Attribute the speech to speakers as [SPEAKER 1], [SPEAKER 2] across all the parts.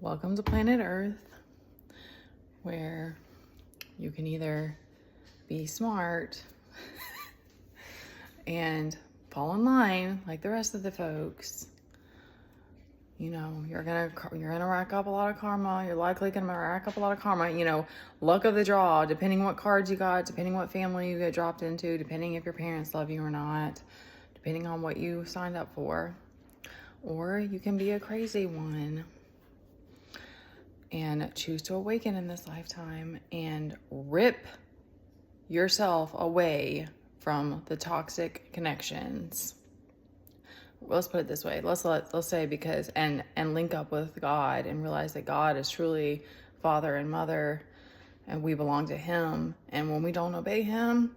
[SPEAKER 1] Welcome to planet Earth, where you can either be smart and fall in line like the rest of the folks. You know, you're gonna rack up a lot of karma. You're likely gonna rack up a lot of karma. You know, luck of the draw, depending what cards you got, depending what family you get dropped into, depending if your parents love you or not, depending on what you signed up for. Or you can be a crazy one and choose to awaken in this lifetime and rip yourself away from the toxic connections. Let's put it this way. Let's say because and link up with God and realize that God is truly Father and Mother and we belong to Him. And when we don't obey Him,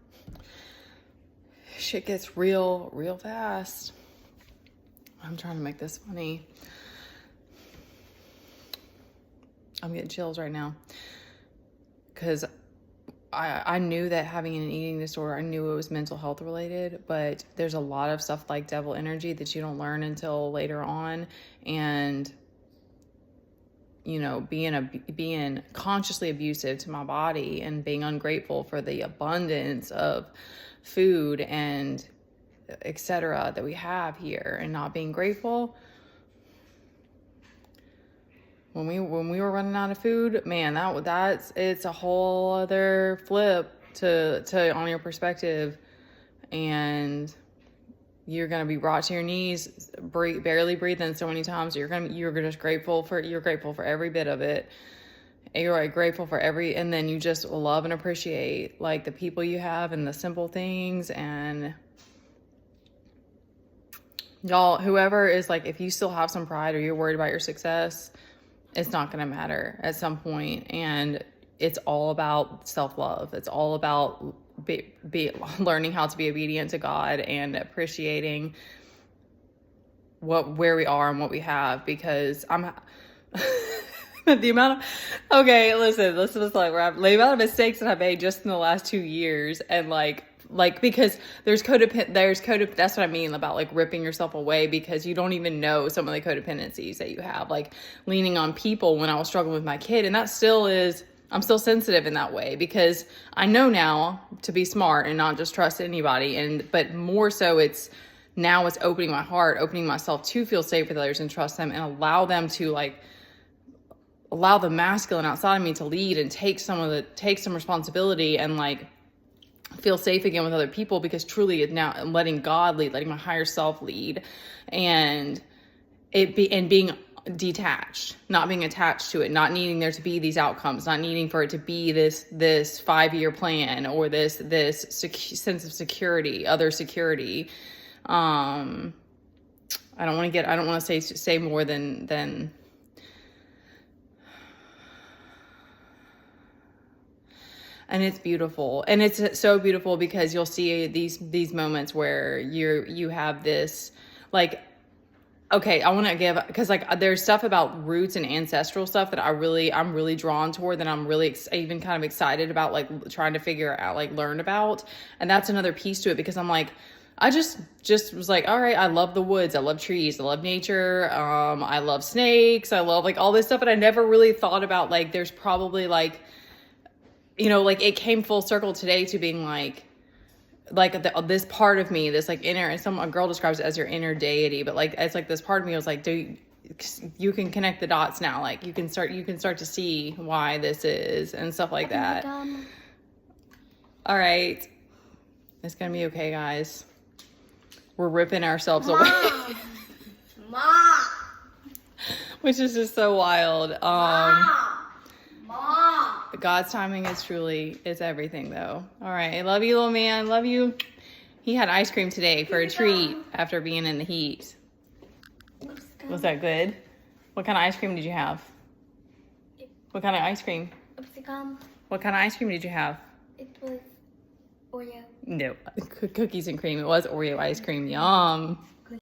[SPEAKER 1] shit gets real fast. I'm trying to make this funny. I'm getting chills right now because I knew that having an eating disorder, I knew it was mental health related, but there's a lot of stuff like devil energy that you don't learn until later on. And, you know, being consciously abusive to my body and being ungrateful for the abundance of food and etc. that we have here and not being grateful. When we were running out of food, man, it's a whole other flip to on your perspective, and you're gonna be brought to your knees, barely breathing so many times. You're just grateful for every bit of it. You're grateful for and then you just love and appreciate like the people you have and the simple things. And y'all, whoever is like, if you still have some pride or you're worried about your success, it's not going to matter at some point. And it's all about self-love. It's all about learning how to be obedient to God and appreciating where we are and what we have. Because the amount of mistakes that I've made just in the last 2 years, and like because there's codependent, that's what I mean about like ripping yourself away, because you don't even know some of the codependencies that you have, like leaning on people when I was struggling with my kid. And I'm still sensitive in that way, because I know now to be smart and not just trust anybody. But more so it's opening my heart, opening myself to feel safe with others and trust them and allow the masculine outside of me to lead and take some responsibility and like feel safe again with other people, because truly now I'm letting God lead, letting my higher self lead, and being detached, not being attached to it, not needing there to be these outcomes, not needing for it to be this 5-year plan or this sense of security, other security. I don't want to say more than and it's beautiful. And it's so beautiful because you'll see these moments where you have this, like, okay, I want to give, because like there's stuff about roots and ancestral stuff that I'm really drawn toward, that I'm really even kind of excited about, like trying to figure out, like learn about. And that's another piece to it, because I'm like, I just was like, all right, I love the woods. I love trees. I love nature. I love snakes. I love like all this stuff. And I never really thought about like, there's probably like, you know, like it came full circle today to being like this part of me, this like inner, and a girl describes it as your inner deity, but like it's like this part of me was like, you can connect the dots now, like you can start to see why this is and stuff like that. All right, it's gonna be okay, guys. We're ripping ourselves away. Mom. Which is just so wild. God's timing is everything, though. All right. I love you, little man. Love you. He had ice cream today for a treat after being in the heat. Was that good? What kind of ice cream did you have? What kind of ice cream? What kind of ice cream did you have?
[SPEAKER 2] It was Oreo.
[SPEAKER 1] No, cookies and cream. It was Oreo ice cream. Yum.